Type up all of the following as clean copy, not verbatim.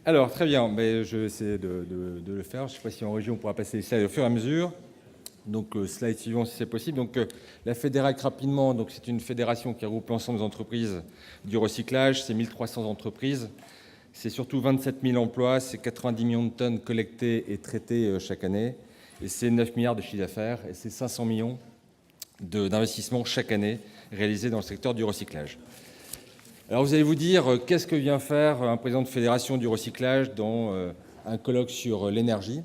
Alors, très bien, mais je vais essayer de le faire. Je ne sais pas si en région on pourra passer les slides au fur et à mesure. Donc, slide suivant si c'est possible. Donc, la Fédérac, rapidement, donc, c'est une fédération qui regroupe l'ensemble des entreprises du recyclage. C'est 1300 entreprises. C'est surtout 27 000 emplois. C'est 90 millions de tonnes collectées et traitées chaque année. Et c'est 9 milliards de chiffre d'affaires. Et c'est 500 millions d'investissements chaque année réalisés dans le secteur du recyclage. Alors vous allez vous dire, qu'est-ce que vient faire un président de fédération du recyclage dans un colloque sur l'énergie?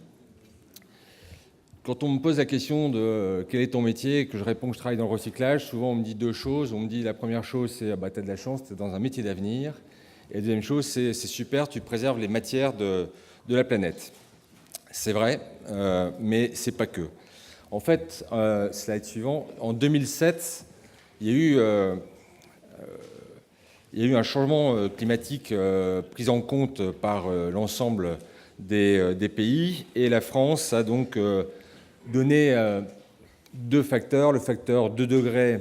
Quand on me pose la question de quel est ton métier et que je réponds que je travaille dans le recyclage, souvent on me dit deux choses. On me dit la première chose, c'est tu as de la chance, tu es dans un métier d'avenir. Et la deuxième chose, c'est super, tu préserves les matières de la planète. C'est vrai, mais c'est pas que. En fait, slide suivant, en 2007, il y a eu un changement climatique pris en compte par l'ensemble des pays, et la France a donc donné deux facteurs. Le facteur 2 degrés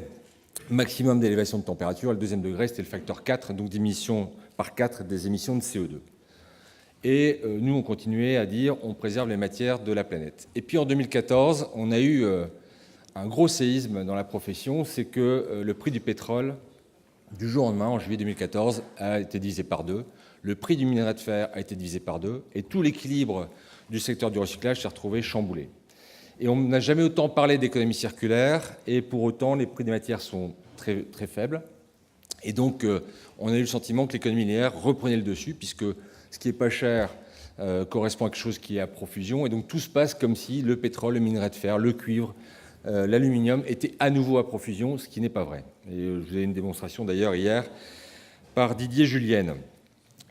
maximum d'élévation de température, le deuxième degré, c'était le facteur 4, donc d'émission par 4 des émissions de CO2. Et nous, on continuait à dire on préserve les matières de la planète. Et puis en 2014, on a eu un gros séisme dans la profession, c'est que le prix du pétrole, du jour au lendemain, en juillet 2014, a été divisé par 2. Le prix du minerai de fer a été divisé par 2. Et tout l'équilibre du secteur du recyclage s'est retrouvé chamboulé. Et on n'a jamais autant parlé d'économie circulaire, et pour autant, les prix des matières sont très, très faibles. Et donc, on a eu le sentiment que l'économie linéaire reprenait le dessus, puisque ce qui est pas cher correspond à quelque chose qui est à profusion. Et donc, tout se passe comme si le pétrole, le minerai de fer, le cuivre, l'aluminium était à nouveau à profusion, ce qui n'est pas vrai. Et je vous ai une démonstration d'ailleurs hier par Didier Julienne.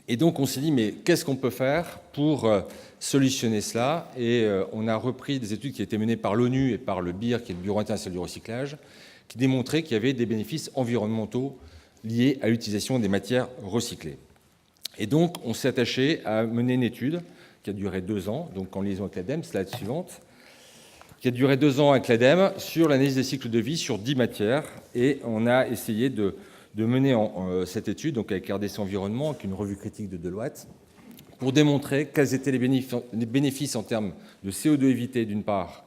Et donc on s'est dit, mais qu'est-ce qu'on peut faire pour solutionner cela? Et on a repris des études qui étaient menées par l'ONU et par le BIR, qui est le Bureau international du recyclage, qui démontraient qu'il y avait des bénéfices environnementaux liés à l'utilisation des matières recyclées. Et donc on s'est attaché à mener une étude qui a duré 2 ans, donc en liaison avec l'ADEME, slide suivante, qui a duré 2 ans avec l'ADEME, sur l'analyse des cycles de vie sur 10 matières. Et on a essayé de mener cette étude, donc avec RDC Environnement, avec une revue critique de Deloitte, pour démontrer quels étaient les bénéfices en termes de CO2 évité d'une part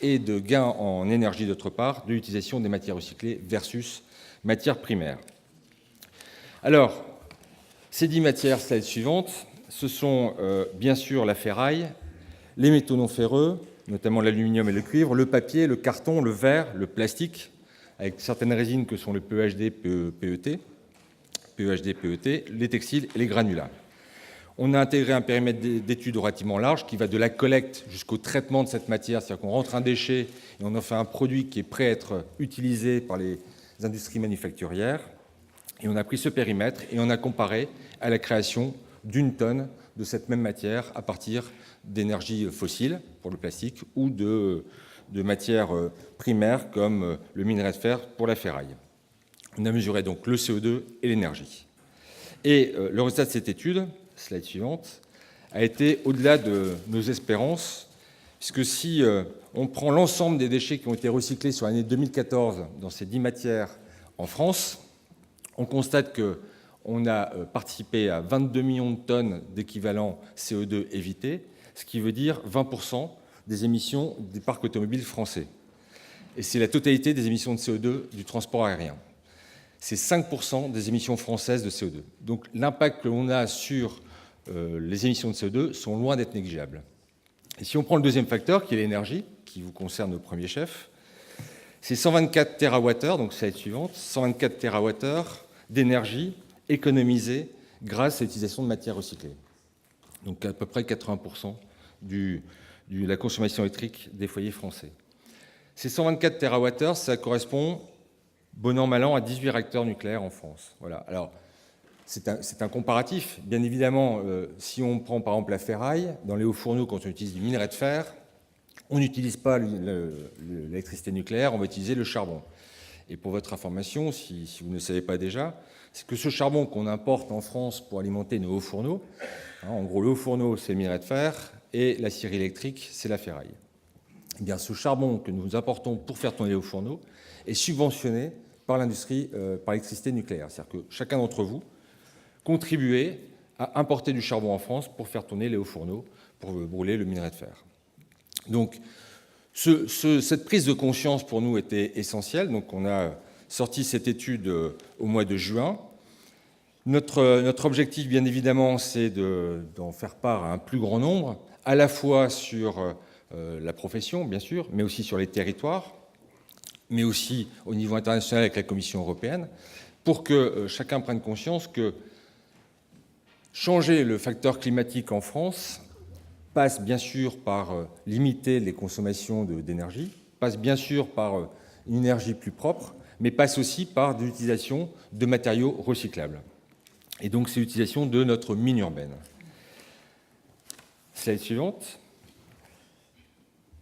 et de gains en énergie d'autre part de l'utilisation des matières recyclées versus matières primaires. Alors, ces 10 matières, slide suivante, ce sont bien sûr la ferraille, les métaux non ferreux, notamment l'aluminium et le cuivre, le papier, le carton, le verre, le plastique, avec certaines résines que sont le PEHD, PET, les textiles et les granulats. On a intégré un périmètre d'études relativement large qui va de la collecte jusqu'au traitement de cette matière, c'est-à-dire qu'on rentre un déchet et on en fait un produit qui est prêt à être utilisé par les industries manufacturières. Et on a pris ce périmètre et on a comparé à la création d'1 tonne de cette même matière à partir d'énergie fossile pour le plastique ou de matières primaires comme le minerai de fer pour la ferraille. On a mesuré donc le CO2 et l'énergie. Et le résultat de cette étude, slide suivante, a été au-delà de nos espérances, puisque si on prend l'ensemble des déchets qui ont été recyclés sur l'année 2014 dans ces 10 matières en France, on constate qu'on a participé à 22 millions de tonnes d'équivalent CO2 évité, ce qui veut dire 20% des émissions des parcs automobiles français. Et c'est la totalité des émissions de CO2 du transport aérien. C'est 5% des émissions françaises de CO2. Donc l'impact que l'on a sur les émissions de CO2 sont loin d'être négligeables. Et si on prend le deuxième facteur, qui est l'énergie, qui vous concerne au premier chef, c'est 124 TWh, donc c'est la suivante, 124 TWh d'énergie économisée grâce à l'utilisation de matières recyclées. Donc à peu près 80% de la consommation électrique des foyers français. Ces 124 TWh, ça correspond, bon an, mal an, à 18 réacteurs nucléaires en France. Voilà. Alors, c'est un comparatif. Bien évidemment, si on prend par exemple la ferraille, dans les hauts fourneaux, quand on utilise du minerai de fer, on n'utilise pas l'électricité nucléaire, on va utiliser le charbon. Et pour votre information, si vous ne le savez pas déjà, c'est que ce charbon qu'on importe en France pour alimenter nos hauts fourneaux, en gros, le haut fourneau, c'est le minerai de fer, et la scierie électrique, c'est la ferraille. Eh bien, ce charbon que nous apportons pour faire tourner les hauts fourneaux est subventionné par l'industrie, par l'électricité nucléaire. C'est-à-dire que chacun d'entre vous contribuez à importer du charbon en France pour faire tourner les hauts fourneaux, pour brûler le minerai de fer. Donc, cette prise de conscience pour nous était essentielle. Donc, on a sorti cette étude au mois de juin. Notre objectif, bien évidemment, c'est d'en faire part à un plus grand nombre, à la fois sur la profession, bien sûr, mais aussi sur les territoires, mais aussi au niveau international avec la Commission européenne, pour que chacun prenne conscience que changer le facteur climatique en France passe bien sûr par limiter les consommations d'énergie, passe bien sûr par une énergie plus propre, mais passe aussi par l'utilisation de matériaux recyclables. Et donc c'est l'utilisation de notre mine urbaine. Slide suivante.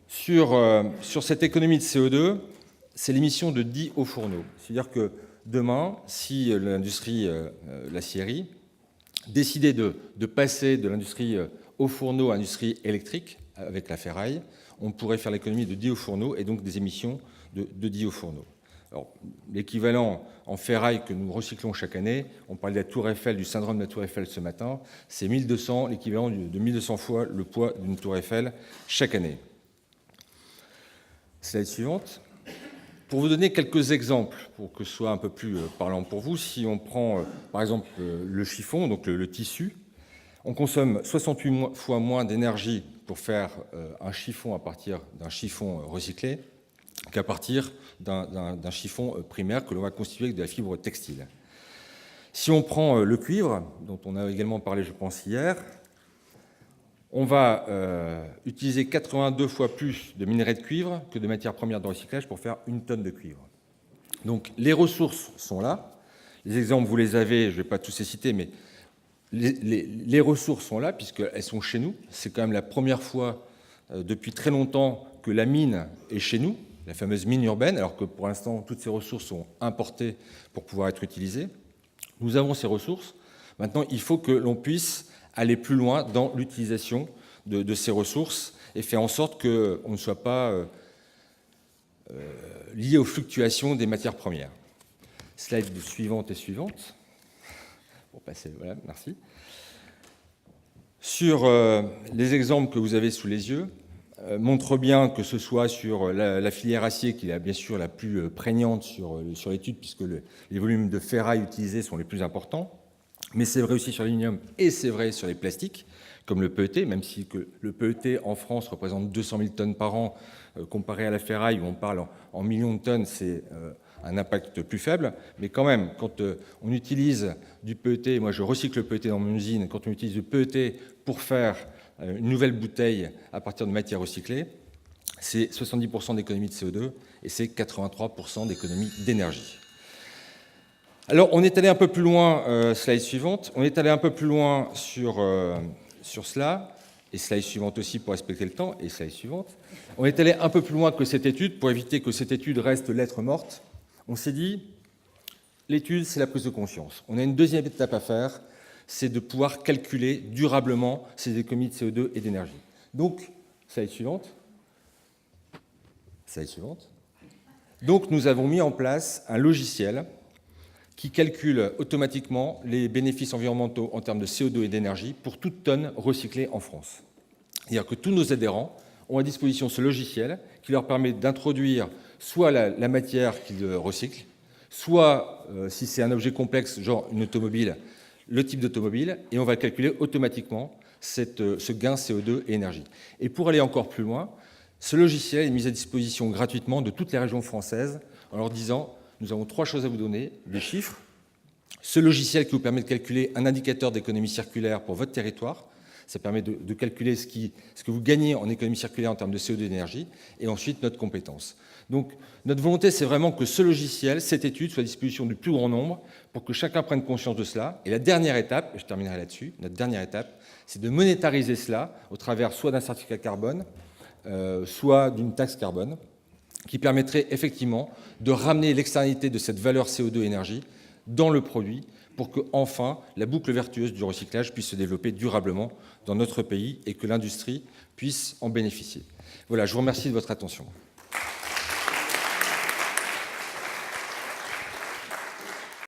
Sur cette économie de CO2, c'est l'émission de 10 hauts fourneaux. C'est-à-dire que demain, si l'industrie, l'acierie, décidait de passer de l'industrie hauts fourneaux à l'industrie électrique, avec la ferraille, on pourrait faire l'économie de 10 hauts fourneaux et donc des émissions de 10 hauts fourneaux. Alors, l'équivalent en ferraille que nous recyclons chaque année, on parlait de la Tour Eiffel, du syndrome de la Tour Eiffel ce matin, c'est 1200, l'équivalent de 1200 fois le poids d'une Tour Eiffel chaque année. Slide suivante. Pour vous donner quelques exemples, pour que ce soit un peu plus parlant pour vous, si on prend par exemple le chiffon, donc le tissu, on consomme 68 fois moins d'énergie pour faire un chiffon à partir d'un chiffon recyclé qu'à partir d'un chiffon primaire que l'on va constituer avec de la fibre textile. Si on prend le cuivre, dont on a également parlé, je pense, hier, on va utiliser 82 fois plus de minerai de cuivre que de matières premières de recyclage pour faire 1 tonne de cuivre. Donc les ressources sont là. Les exemples, vous les avez, je ne vais pas tous les citer, mais les ressources sont là puisqu'elles sont chez nous. C'est quand même la première fois depuis très longtemps que la mine est chez nous, la fameuse mine urbaine, alors que pour l'instant, toutes ces ressources sont importées pour pouvoir être utilisées. Nous avons ces ressources. Maintenant, il faut que l'on puisse aller plus loin dans l'utilisation de ces ressources et faire en sorte qu'on ne soit pas lié aux fluctuations des matières premières. Slide suivante et suivante. Pour passer, voilà, merci. Sur les exemples que vous avez sous les yeux, montrent bien que ce soit sur la filière acier, qui est bien sûr la plus prégnante sur l'étude, puisque les volumes de ferraille utilisés sont les plus importants, mais c'est vrai aussi sur l'aluminium et c'est vrai sur les plastiques, comme le PET, même si le PET en France représente 200 000 tonnes par an, comparé à la ferraille où on parle en millions de tonnes, c'est un impact plus faible. Mais quand même, quand on utilise du PET, moi je recycle le PET dans mon usine, quand on utilise du PET pour faire une nouvelle bouteille à partir de matières recyclées, c'est 70% d'économie de CO2 et c'est 83% d'économie d'énergie. Alors, on est allé un peu plus loin, slide suivante, on est allé un peu plus loin sur cela, et slide suivante aussi pour respecter le temps, et slide suivante. On est allé un peu plus loin que cette étude, pour éviter que cette étude reste lettre morte. On s'est dit, l'étude, c'est la prise de conscience. On a une deuxième étape à faire, c'est de pouvoir calculer durablement ces économies de CO2 et d'énergie. Donc, slide suivante. Slide suivante. Donc, nous avons mis en place un logiciel qui calcule automatiquement les bénéfices environnementaux en termes de CO2 et d'énergie pour toute tonne recyclée en France. C'est-à-dire que tous nos adhérents ont à disposition ce logiciel qui leur permet d'introduire soit la matière qu'ils recyclent, soit, si c'est un objet complexe, genre une automobile, le type d'automobile, et on va calculer automatiquement ce gain CO2 et énergie. Et pour aller encore plus loin, ce logiciel est mis à disposition gratuitement de toutes les régions françaises en leur disant: nous avons 3 choses à vous donner, des chiffres, ce logiciel qui vous permet de calculer un indicateur d'économie circulaire pour votre territoire, ça permet de calculer ce que vous gagnez en économie circulaire en termes de CO2 et d'énergie, et ensuite notre compétence. Donc notre volonté, c'est vraiment que ce logiciel, cette étude, soit à disposition du plus grand nombre pour que chacun prenne conscience de cela. Et la dernière étape, et je terminerai là-dessus, notre dernière étape, c'est de monétariser cela au travers soit d'un certificat carbone, soit d'une taxe carbone, qui permettrait effectivement de ramener l'externalité de cette valeur CO2 énergie dans le produit pour que, enfin, la boucle vertueuse du recyclage puisse se développer durablement dans notre pays et que l'industrie puisse en bénéficier. Voilà, je vous remercie de votre attention.